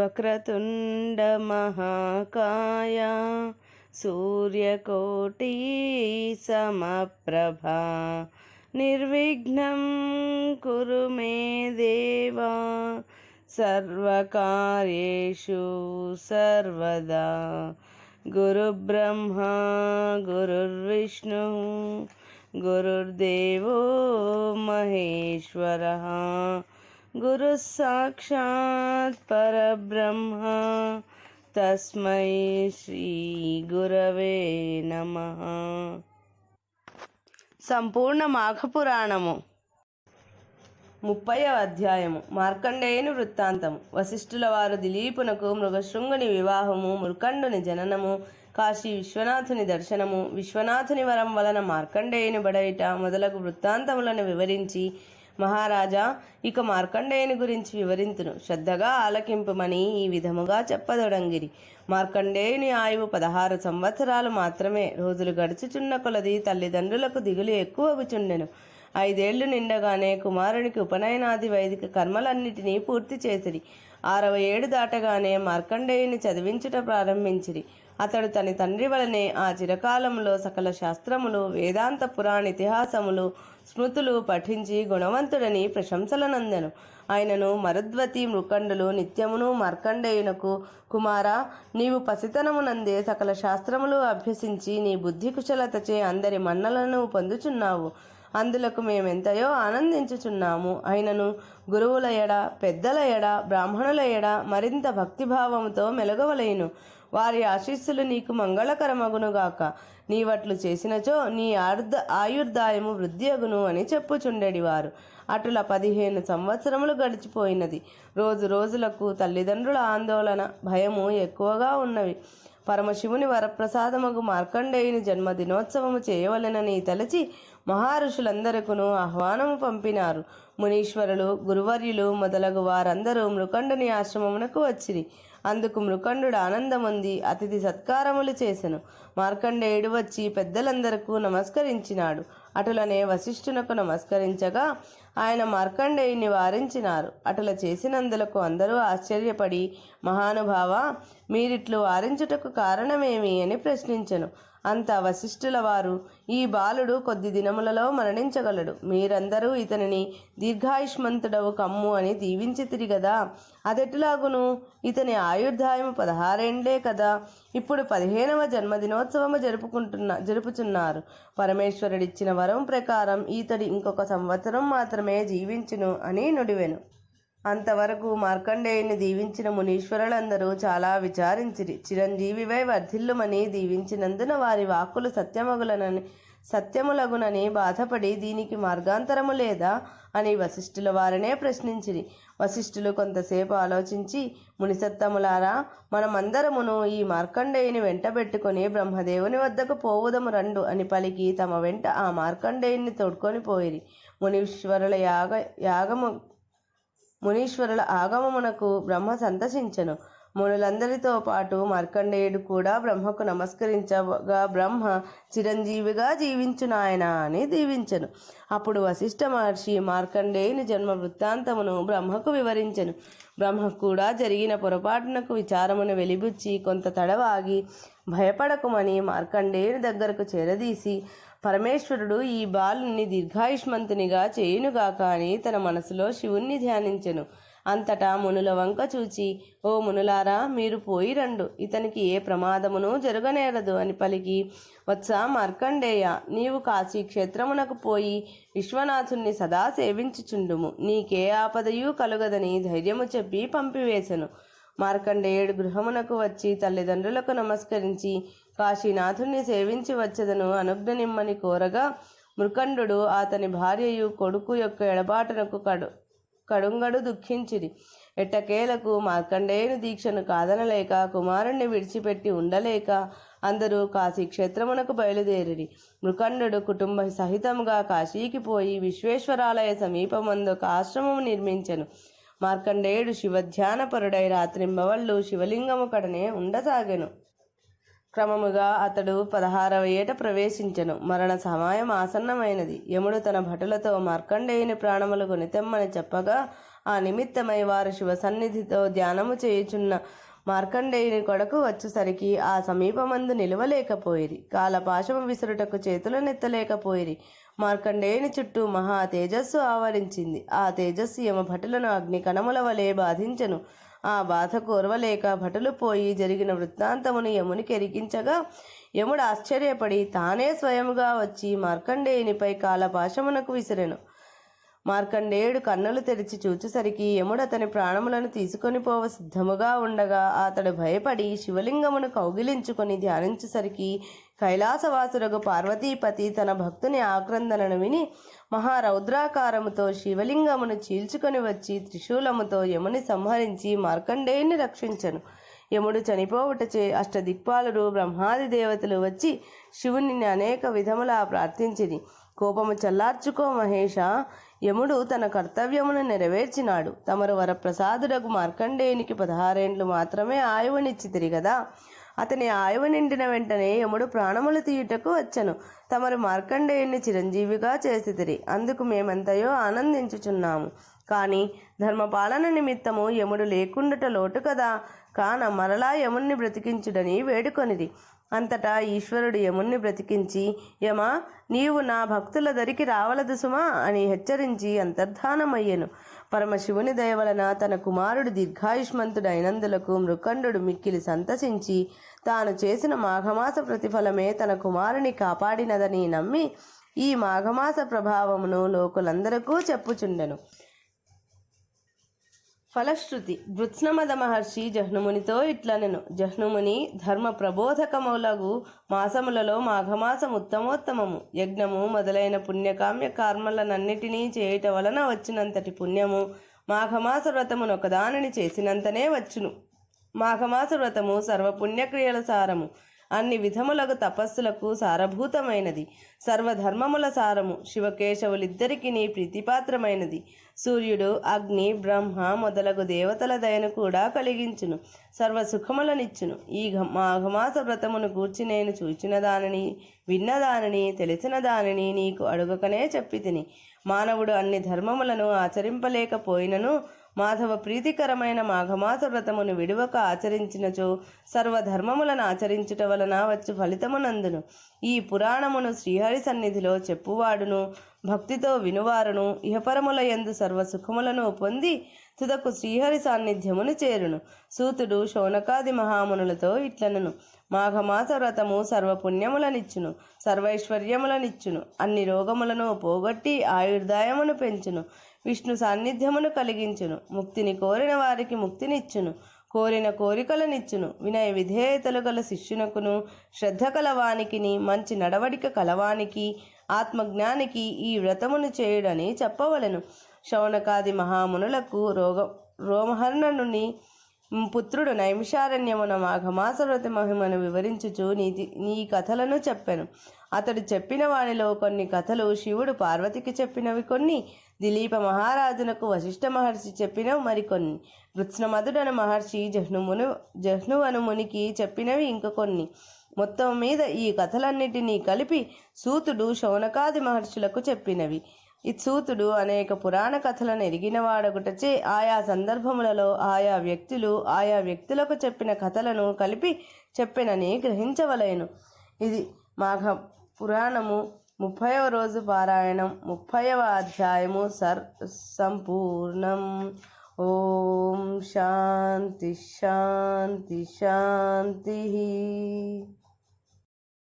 వక్రతుండ మహాకాయ సూర్యకోటి సమప్రభా నిర్విఘ్నం కురు మే దేవా సర్వకార్యేషు సర్వదా. గురుబ్రహ్మా గురుర్విష్ణు గురుర్దేవో మహేశ్వరః గురుః సాక్షాత్ పరబ్రహ్మ తస్మై శ్రీ గురవే నమః. సంపూర్ణ మాఘపురాణము 30వ అధ్యాయము. మార్కండేయుని వృత్తాంతము. వశిష్ఠుల వారు దిలీపునకు మృగశృంగుని వివాహము, మృకండుని జననము, కాశీ విశ్వనాథుని దర్శనము, విశ్వనాథుని వరం వలన మార్కండేయుని బడయిట మొదలగు వృత్తాంతములను వివరించి, మహారాజా, ఇక మార్కండేయుని గురించి వివరింతును, శ్రద్ధగా ఆలకింపుమని ఈ విధముగా చెప్పదొడంగిరి. మార్కండేయుని ఆయువు 16 సంవత్సరాలు మాత్రమే. రోజులు గడుచుచున్న కొలది తల్లిదండ్రులకు దిగులు ఎక్కువగుచుండెను. 5 ఏళ్లు నిండగానే కుమారునికి ఉపనయనాది వైదిక కర్మలన్నిటినీ పూర్తి చేసిరి. 6వ ఏడు దాటగానే మార్కండేయుని చదివించుట ప్రారంభించిరి. అతడు తన తండ్రి వలనే ఆ చిరకాలంలో సకల శాస్త్రములు, వేదాంత పురాణ ఇతిహాసములు, స్మృతులు పఠించి గుణవంతుడని ప్రశంసలనందెను. ఆయనను మరుద్వతి మృకండులు నిత్యమును మార్కండేయునకు, కుమారా, నీవు పసితనమునందే సకల శాస్త్రములు అభ్యసించి నీ బుద్ధి కుశలతచే అందరి మన్నలను పొందుచున్నావు. అందులకు మేమెంతయో ఆనందించుచున్నాము. అయినను గురువుల ఎడ, పెద్దల ఎడ, బ్రాహ్మణుల ఎడ మరింత భక్తిభావముతో మెలగవలేను. వారి ఆశీస్సులు నీకు మంగళకరమగునుగాక. నీవట్లు చేసినచో నీ ఆయుర్దాయము వృద్ధి అగును అని చెప్పుచుండెడివారు. అటుల 15 సంవత్సరములు గడిచిపోయినది. రోజు రోజులకు తల్లిదండ్రుల ఆందోళన, భయము ఎక్కువగా ఉన్నవి. పరమశివుని వరప్రసాదమగు మార్కండేయుని జన్మదినోత్సవము చేయవలెనని తలచి మహారుషులందరికీ ఆహ్వానము పంపినారు. మునీశ్వరులు, గురువర్యులు మొదలగు వారందరూ మృకండుని ఆశ్రమమునకు వచ్చిరి. అందుకు మృకండుడు ఆనందముంది అతిథి సత్కారములు చేసెను. మార్కండేయుడు వచ్చి పెద్దలందరకు నమస్కరించినాడు. అటులనే వశిష్ఠునకు నమస్కరించగా ఆయన మార్కండేయుని వారించినారు. అటుల చేసినందులకు అందరూ ఆశ్చర్యపడి, మహానుభావ, మీరిట్లు వారించుటకు కారణమేమి అని ప్రశ్నించెను. అంత వశిష్ఠుల వారు, ఈ బాలుడు కొద్ది దినములలో మరణించగలడు. మీరందరూ ఇతనిని దీర్ఘాయుష్మంతుడవు కమ్ము అని దీవించితిరి గదా, అదెటులాగును? ఇతని ఆయుర్దాయము 16 ఏండ్లే కదా. ఇప్పుడు 15వ జన్మదినోత్సవము జరుపుచున్నారు. పరమేశ్వరుడిచ్చిన వరం ప్రకారం ఈతడి ఇంకొక సంవత్సరం మాత్రమే జీవించును అని నుడివెను. అంతవరకు మార్కండేయుని దీవించిన మునీశ్వరులందరూ చాలా విచారించిరి. చిరంజీవివై వర్ధిల్లుమని దీవించినందున వారి వాక్కులు సత్యములగునని బాధపడి, దీనికి మార్గాంతరము లేదా అని వశిష్ఠుల వారినే ప్రశ్నించిరి. వశిష్ఠులు కొంతసేపు ఆలోచించి, మునిసత్తములారా, మనమందరమును ఈ మార్కండేయుని వెంటబెట్టుకుని బ్రహ్మదేవుని వద్దకు పోవుదము రండు అని పలికి తమ వెంట ఆ మార్కండేయుని తోడ్కొని పోయిరి. మునీశ్వరుల ఆగమమునకు బ్రహ్మ సంతసించెను. మునులందరితో పాటు మార్కండేయుడు కూడా బ్రహ్మకు నమస్కరించగా, బ్రహ్మ చిరంజీవిగా జీవించునాయన అని దీవించెను. అప్పుడు వశిష్ఠ మహర్షి మార్కండేయుని జన్మ వృత్తాంతమును బ్రహ్మకు వివరించెను. బ్రహ్మ కూడా జరిగిన పొరపాటునకు విచారమును వెలిబుచ్చి కొంత తడవాగి, భయపడకుమని మార్కండేయుని దగ్గరకు చేరదీసి, పరమేశ్వరుడు ఈ బాలుని దీర్ఘాయుష్మంతునిగా చేయునుగాక అని తన మనసులో శివుణ్ణి ధ్యానించెను. అంతటా మునుల వంక చూచి, ఓ మునులారా, మీరు పోయి రండు, ఇతనికి ఏ ప్రమాదమును జరగనేరదు అని పలికి, వత్స మార్కండేయ, నీవు కాశీ క్షేత్రమునకు పోయి విశ్వనాథుణ్ణి సదా సేవించుచుండుము, నీకే ఆపదయూ కలుగదని ధైర్యము చెప్పి పంపివేశను. మార్కండేయుడు గృహమునకు వచ్చి తల్లిదండ్రులకు నమస్కరించి, కాశీనాథుణ్ణి సేవించి వచ్చదను అనుజ్ఞనిమ్మని కోరగా, మృకండు అతని భార్యయు కొడుకు యొక్క ఎడబాటునకు కడుంగడు దుఃఖించిరి. ఎట్టకేలకు మార్కండేయుని దీక్షను కాదనలేక, కుమారుణ్ణి విడిచిపెట్టి ఉండలేక అందరూ కాశీ క్షేత్రమునకు బయలుదేరిరి. మృకండు కుటుంబ సహితముగా కాశీకి పోయి విశ్వేశ్వరాలయ సమీపమందు ఒక ఆశ్రమము నిర్మించెను. మార్కండేయుడు శివధ్యానపరుడై రాత్రింబవళ్ళు శివలింగము కడనే ఉండసాగెను. క్రమముగా అతడు 16వ ఏట ప్రవేశించెను. మరణ సమయం ఆసన్నమైనది. యముడు తన భటులతో మార్కండేయుని ప్రాణములు కొనితెమ్మని చెప్పగా ఆ నిమిత్తమై వారు శివ సన్నిధితో ధ్యానము చేయుచున్న మార్కండేయుని కొరకు వచ్చేసరికి ఆ సమీపమందు నిలవలేకపోయిరి. కాలపాశము విసురుటకు చేతులు నెత్తలేకపోయిరి. మార్కండేయుని చుట్టూ మహా తేజస్సు ఆవరించింది. ఆ తేజస్సు యమభటులను అగ్ని కణముల వలె బాధించెను. ఆ బాధ కోరవలేక భటులు పోయి జరిగిన వృత్తాంతమును యమునికి ఎరిగించగా యముడు ఆశ్చర్యపడి తానే స్వయముగా వచ్చి మార్కండేయునిపై కాలపాశమునకు విసిరెను. మార్కండేయుడు కన్నులు తెరిచి చూచేసరికి యముడు అతని ప్రాణములను తీసుకొని పోవ సిద్ధముగా ఉండగా అతడు భయపడి శివలింగమును కౌగిలించుకొని ధ్యానించేసరికి కైలాసవాసురగు పార్వతీపతి తన భక్తుని ఆక్రందనను విని మహారౌద్రాకారముతో శివలింగమును చీల్చుకొని వచ్చి త్రిశూలముతో యముని సంహరించి మార్కండేయుని రక్షించెను. యముడు చనిపోవుటచే అష్టదిక్పాలురు బ్రహ్మాది దేవతలు వచ్చి శివుని అనేక విధములా ప్రార్థించిరి. కోపము చల్లార్చుకో మహేష, యముడు తన కర్తవ్యమును నెరవేర్చినాడు. తమరు వరప్రసాదుడగు మార్కండేయునికి 16 ఏండ్లు మాత్రమే ఆయువునిచ్చితిరి గదా. అతని ఆయువు నిండిన వెంటనే యముడు ప్రాణములు తీయుటకు వచ్చెను. తమరు మార్కండేయుని చిరంజీవిగా చేసితిరి. అందుకు మేమెంతయో ఆనందించుచున్నాము. కానీ ధర్మపాలన నిమిత్తము యముడు లేకుండుట లోటు కదా. కాన మరలా యముణ్ణి బ్రతికించుడని వేడుకొనిది. అంతటా ఈశ్వరుడు యముణ్ణి బ్రతికించి, యమా, నీవు నా భక్తుల దరికి రావలదు సుమా అని హెచ్చరించి అంతర్ధానమయ్యెను. పరమశివుని దయవలన తన కుమారుడు దీర్ఘాయుష్మంతుడైనందులకు మృకండు మిక్కిలి సంతసించి తాను చేసిన మాఘమాస ప్రతిఫలమే తన కుమారుని కాపాడినదని నమ్మి ఈ మాఘమాస ప్రభావమును లోకులందరకు చెప్పుచుండెను. ఫలశ్రుతి. వృత్స్నమద మహర్షి జహ్నుమునితో ఇట్లనెను. జహ్నుముని, ధర్మ ప్రబోధకములగు మాసములలో మాఘమాసం ఉత్తమోత్తమము. యజ్ఞము మొదలైన పుణ్యకామ్య కర్మలనన్నిటినీ చేయుట వలన వచ్చినంతటి పుణ్యము మాఘమాస వ్రతమునొకదానిని చేసినంతనే వచ్చును. మాఘమాస వ్రతము సర్వపుణ్యక్రియల సారము. అన్ని విధములకు తపస్సులకు సారభూతమైనది. సర్వధర్మముల సారము. శివకేశవులిద్దరికీ ప్రీతిపాత్రమైనది. సూర్యుడు, అగ్ని, బ్రహ్మ మొదలగు దేవతల దయను కూడా కలిగించును. సర్వసుఖములనిచ్చును. ఈ మాఘమాస వ్రతమును గూర్చి నేను చూచిన దానిని, విన్నదానిని, తెలిసిన దానిని నీకు అడుగకనే చెప్పి తిని. మానవుడు అన్ని ధర్మములను ఆచరింపలేకపోయినను మాధవ ప్రీతికరమైన మాఘమాస వ్రతమును విడువక ఆచరించినచో సర్వధర్మములను ఆచరించుట వలన వచ్చు ఫలితమునందును. ఈ పురాణమును శ్రీహరి సన్నిధిలో చెప్పువాడును భక్తితో వినువారును ఇహపరముల యందు సర్వసుఖములను పొంది తుదకు శ్రీహరి సాన్నిధ్యమును చేరును. సూతుడు శౌనకాది మహామునులతో ఇట్లనను. మాఘమాస వ్రతము సర్వపుణ్యములనిచ్చును, సర్వైశ్వర్యములనిచ్చును, అన్ని రోగములను పోగొట్టి ఆయుర్దాయమును పెంచును, విష్ణు సాన్నిధ్యమును కలిగించును, ముక్తిని కోరిన వారికి ముక్తినిచ్చును, కోరిన కోరికలనిచ్చును, వినయ విధేయతలు గల శిష్యునకును, శ్రద్ధ కలవానికిని, మంచి నడవడిక కలవానికి, ఆత్మజ్ఞానికి ఈ వ్రతమును చేయుడని చెప్పవలెను. శౌనకాది మహామునులకు రోమహర్ణనుని పుత్రుడు నైమిషారణ్యమున మాఘమాస వ్రత మహిమను వివరించుచు నీ కథలను చెప్పెను. అతడు చెప్పిన వానిలో కొన్ని కథలు శివుడు పార్వతికి చెప్పినవి కొన్ని, దిలీప మహారాజునకు వశిష్ఠ మహర్షి చెప్పినవి మరికొన్ని, వృత్స్నమదుడను మహర్షి జహ్నువను మునికి చెప్పినవి ఇంక కొన్ని. మొత్తం మీద ఈ కథలన్నిటినీ కలిపి సూతుడు శౌనకాది మహర్షులకు చెప్పినవి. సూతుడు అనేక పురాణ కథలను ఎరిగినవాడగుటచే ఆయా సందర్భములలో ఆయా వ్యక్తులకు చెప్పిన కథలను కలిపి చెప్పెనని గ్రహించవలెను. ఇది మాఘ పురాణము 30వ రోజు పారాయణం 30వ అధ్యాయము సంపూర్ణం. ఓం శాంతి శాంతి శాంతి.